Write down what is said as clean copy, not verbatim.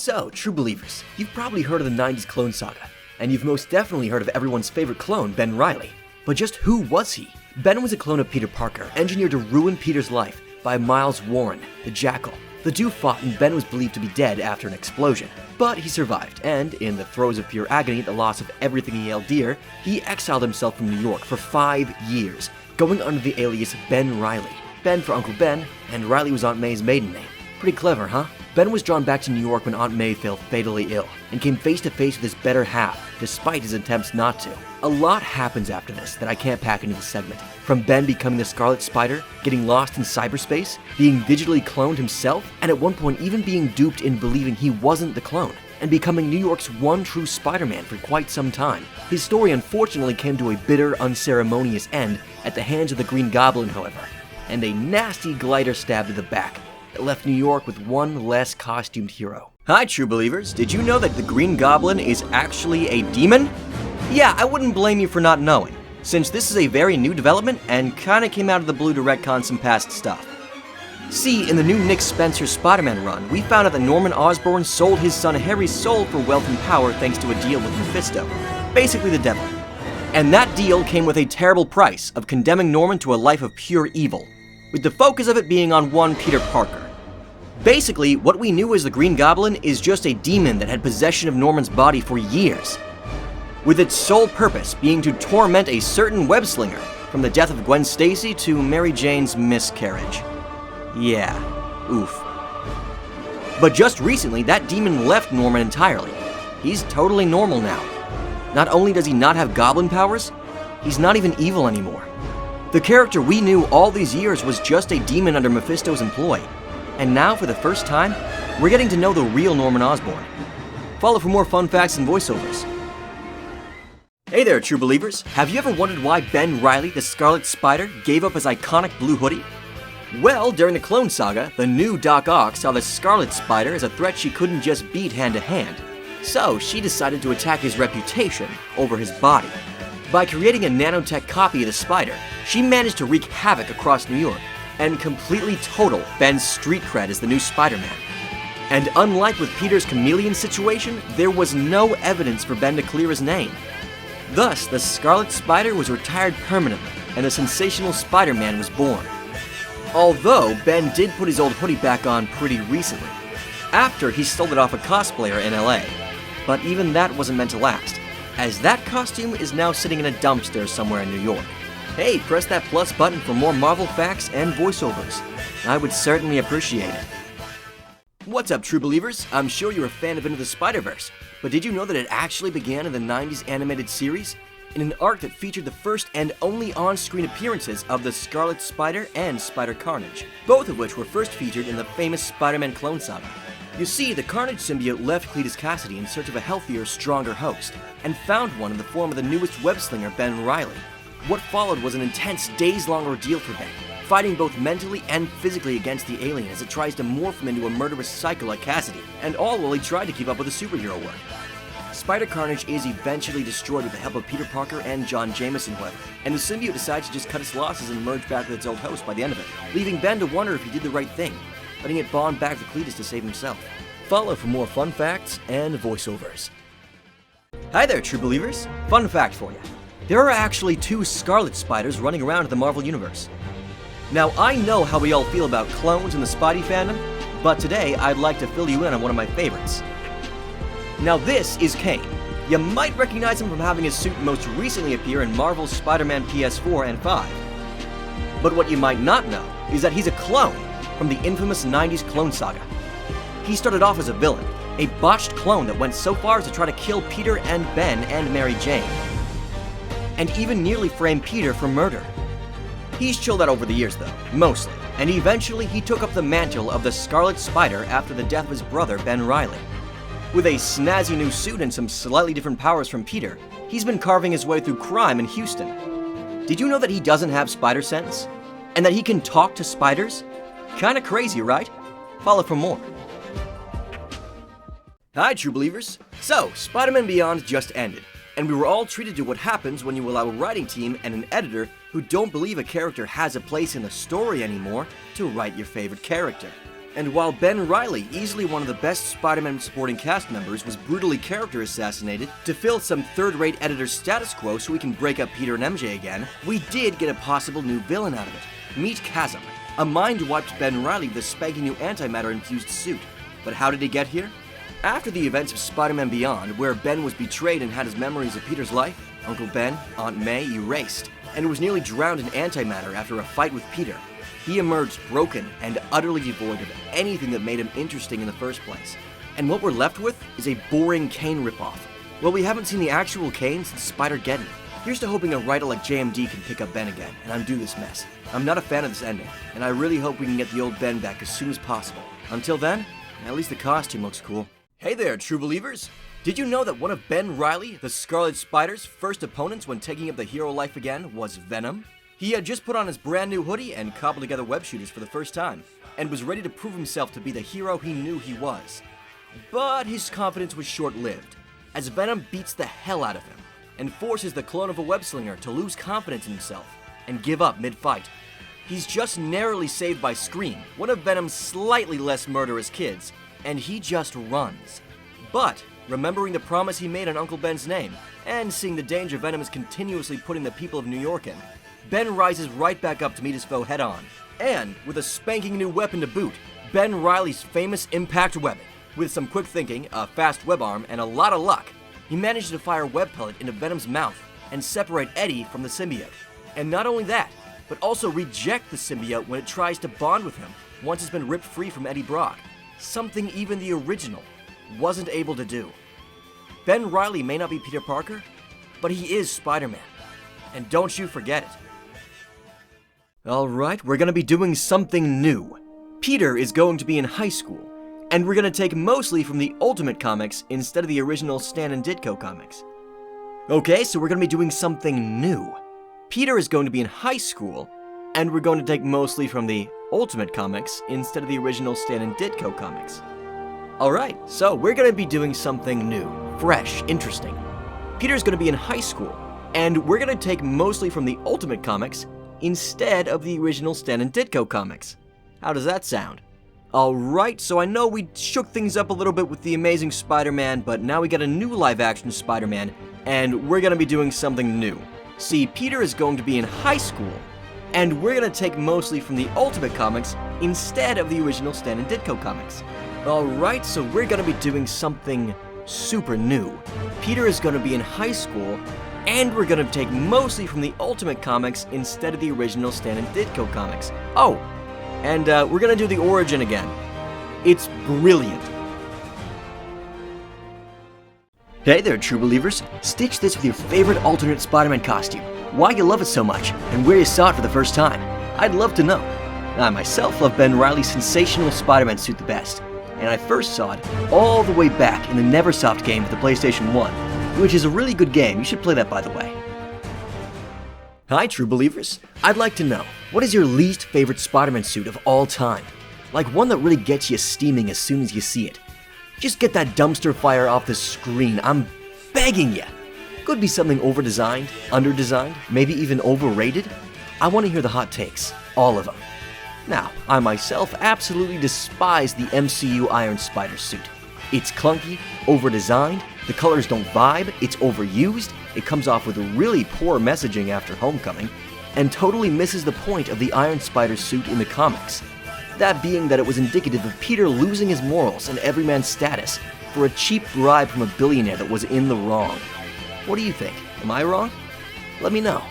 So, true believers, you've probably heard of the 90s clone saga, and you've most definitely heard of everyone's favorite clone, Ben Reilly. But just who was he? Ben was a clone of Peter Parker, engineered to ruin Peter's life by Miles Warren, the Jackal. The two fought and Ben was believed to be dead after an explosion. But he survived, and in the throes of pure agony at the loss of everything he held dear, he exiled himself from New York for 5 years, going under the alias Ben Reilly. Ben for Uncle Ben, and Reilly was Aunt May's maiden name. Pretty clever, huh? Ben was drawn back to New York when Aunt May fell fatally ill, and came face to face with his better half, despite his attempts not to. A lot happens after this that I can't pack into the segment. From Ben becoming the Scarlet Spider, getting lost in cyberspace, being digitally cloned himself, and at one point even being duped in believing he wasn't the clone, and becoming New York's one true Spider-Man for quite some time. His story unfortunately came to a bitter, unceremonious end at the hands of the Green Goblin, however, and a nasty glider stab to the back that left New York with one less costumed hero. Hi, true believers. Did you know that the Green Goblin is actually a demon? Yeah, I wouldn't blame you for not knowing, since this is a very new development and kinda came out of the blue to retcon some past stuff. See, in the new Nick Spencer Spider-Man run, we found out that Norman Osborn sold his son Harry's soul for wealth and power thanks to a deal with Mephisto, basically the devil. And that deal came with a terrible price of condemning Norman to a life of pure evil, with the focus of it being on one Peter Parker. Basically, what we knew as the Green Goblin is just a demon that had possession of Norman's body for years, with its sole purpose being to torment a certain web-slinger, from the death of Gwen Stacy to Mary Jane's miscarriage. Yeah, oof. But just recently, that demon left Norman entirely. He's totally normal now. Not only does he not have goblin powers, he's not even evil anymore. The character we knew all these years was just a demon under Mephisto's employ. And now, for the first time, we're getting to know the real Norman Osborn. Follow for more fun facts and voiceovers. Hey there, true believers. Have you ever wondered why Ben Reilly, the Scarlet Spider, gave up his iconic blue hoodie? Well, during the Clone Saga, the new Doc Ock saw the Scarlet Spider as a threat she couldn't just beat hand-to-hand. So, she decided to attack his reputation over his body. By creating a nanotech copy of the Spider, she managed to wreak havoc across New York and completely total Ben's street cred as the new Spider-Man. And unlike with Peter's chameleon situation, there was no evidence for Ben to clear his name. Thus, the Scarlet Spider was retired permanently, and the sensational Spider-Man was born. Although, Ben did put his old hoodie back on pretty recently, after he stole it off a cosplayer in LA. But even that wasn't meant to last, as that costume is now sitting in a dumpster somewhere in New York. Hey, press that plus button for more Marvel facts and voiceovers. I would certainly appreciate it. What's up, true believers? I'm sure you're a fan of Into the Spider-Verse, but did you know that it actually began in the 90s animated series? In an arc that featured the first and only on-screen appearances of the Scarlet Spider and Spider Carnage, both of which were first featured in the famous Spider-Man clone saga. You see, the Carnage symbiote left Cletus Cassidy in search of a healthier, stronger host, and found one in the form of the newest web-slinger Ben Reilly. What followed was an intense, days-long ordeal for Ben, fighting both mentally and physically against the alien as it tries to morph him into a murderous psycho like Cassidy, and all while he tried to keep up with the superhero work. Spider Carnage is eventually destroyed with the help of Peter Parker and John Jameson, however, and the symbiote decides to just cut its losses and merge back with its old host by the end of it, leaving Ben to wonder if he did the right thing, letting it bond back to Cletus to save himself. Follow for more fun facts and voiceovers. Hi there, true believers. Fun fact for you. There are actually 2 Scarlet Spiders running around in the Marvel Universe. Now, I know how we all feel about clones in the Spidey fandom, but today I'd like to fill you in on one of my favorites. Now this is Kane. You might recognize him from having his suit most recently appear in Marvel's Spider-Man PS4 and 5. But what you might not know is that he's a clone from the infamous 90s clone saga. He started off as a villain, a botched clone that went so far as to try to kill Peter and Ben and Mary Jane, and even nearly framed Peter for murder. He's chilled out over the years though, mostly, and eventually he took up the mantle of the Scarlet Spider after the death of his brother Ben Reilly. With a snazzy new suit and some slightly different powers from Peter, he's been carving his way through crime in Houston. Did you know that he doesn't have spider sense? And that he can talk to spiders? Kinda crazy, right? Follow for more. Hi, true believers. So, Spider-Man Beyond just ended, and we were all treated to what happens when you allow a writing team and an editor who don't believe a character has a place in the story anymore to write your favorite character. And while Ben Reilly, easily one of the best Spider-Man supporting cast members, was brutally character assassinated to fill some third-rate editor's status quo so we can break up Peter and MJ again, we did get a possible new villain out of it. Meet Chasm, a mind-wiped Ben Reilly with a spanking new antimatter-infused suit. But how did he get here? After the events of Spider-Man Beyond, where Ben was betrayed and had his memories of Peter's life, Uncle Ben, Aunt May erased, and was nearly drowned in antimatter after a fight with Peter, he emerged broken and utterly devoid of anything that made him interesting in the first place. And what we're left with is a boring Kane ripoff. Well, we haven't seen the actual Kane since Spider-Geddon. Here's to hoping a writer like JMD can pick up Ben again and undo this mess. I'm not a fan of this ending, and I really hope we can get the old Ben back as soon as possible. Until then, at least the costume looks cool. Hey there, true believers! Did you know that one of Ben Reilly, the Scarlet Spider's first opponents when taking up the hero life again was Venom? He had just put on his brand new hoodie and cobbled together web shooters for the first time, and was ready to prove himself to be the hero he knew he was. But his confidence was short-lived, as Venom beats the hell out of him, and forces the clone of a web-slinger to lose confidence in himself, and give up mid-fight. He's just narrowly saved by Scream, one of Venom's slightly less murderous kids, and he just runs. But, remembering the promise he made on Uncle Ben's name, and seeing the danger Venom is continuously putting the people of New York in, Ben rises right back up to meet his foe head-on. And, with a spanking new weapon to boot, Ben Reilly's famous impact weapon. With some quick thinking, a fast web arm, and a lot of luck, he managed to fire a web pellet into Venom's mouth and separate Eddie from the symbiote. And not only that, but also reject the symbiote when it tries to bond with him once it's been ripped free from Eddie Brock. Something even the original wasn't able to do. Ben Reilly may not be Peter Parker, but he is Spider-Man. And don't you forget it. Alright, we're gonna be doing something new. Peter is going to be in high school, and we're gonna take mostly from the Ultimate comics instead of the original Stan and Ditko comics. Okay, so we're gonna be doing something new. Peter is going to be in high school, and we're going to take mostly from the Ultimate comics instead of the original Stan and Ditko comics. Alright, so we're gonna be doing something new, fresh, interesting. Peter's gonna be in high school, and we're gonna take mostly from the Ultimate comics instead of the original Stan and Ditko comics. How does that sound? Alright, so I know we shook things up a little bit with the Amazing Spider-Man, but now we got a new live-action Spider-Man, and we're gonna be doing something new. See, Peter is going to be in high school, and we're gonna take mostly from the Ultimate comics instead of the original Stan and Ditko comics. Alright, so we're gonna be doing something super new. Peter is gonna be in high school, and we're gonna take mostly from the Ultimate comics instead of the original Stan and Ditko comics. Oh, and we're gonna do the origin again. It's brilliant. Hey there, true believers. Stitch this with your favorite alternate Spider-Man costume, why you love it so much, and where you saw it for the first time. I'd love to know. I myself love Ben Reilly's sensational Spider-Man suit the best, and I first saw it all the way back in the Neversoft game for the PlayStation 1, which is a really good game. You should play that, by the way. Hi, true believers. I'd like to know, what is your least favorite Spider-Man suit of all time? Like one that really gets you steaming as soon as you see it. Just get that dumpster fire off the screen, I'm begging you. Could be something over-designed, under-designed, maybe even overrated. I want to hear the hot takes, all of them. Now, I myself absolutely despise the MCU Iron Spider suit. It's clunky, over-designed, the colors don't vibe, it's overused, it comes off with really poor messaging after Homecoming, and totally misses the point of the Iron Spider suit in the comics. That being that it was indicative of Peter losing his morals and everyman status for a cheap bribe from a billionaire that was in the wrong. What do you think? Am I wrong? Let me know.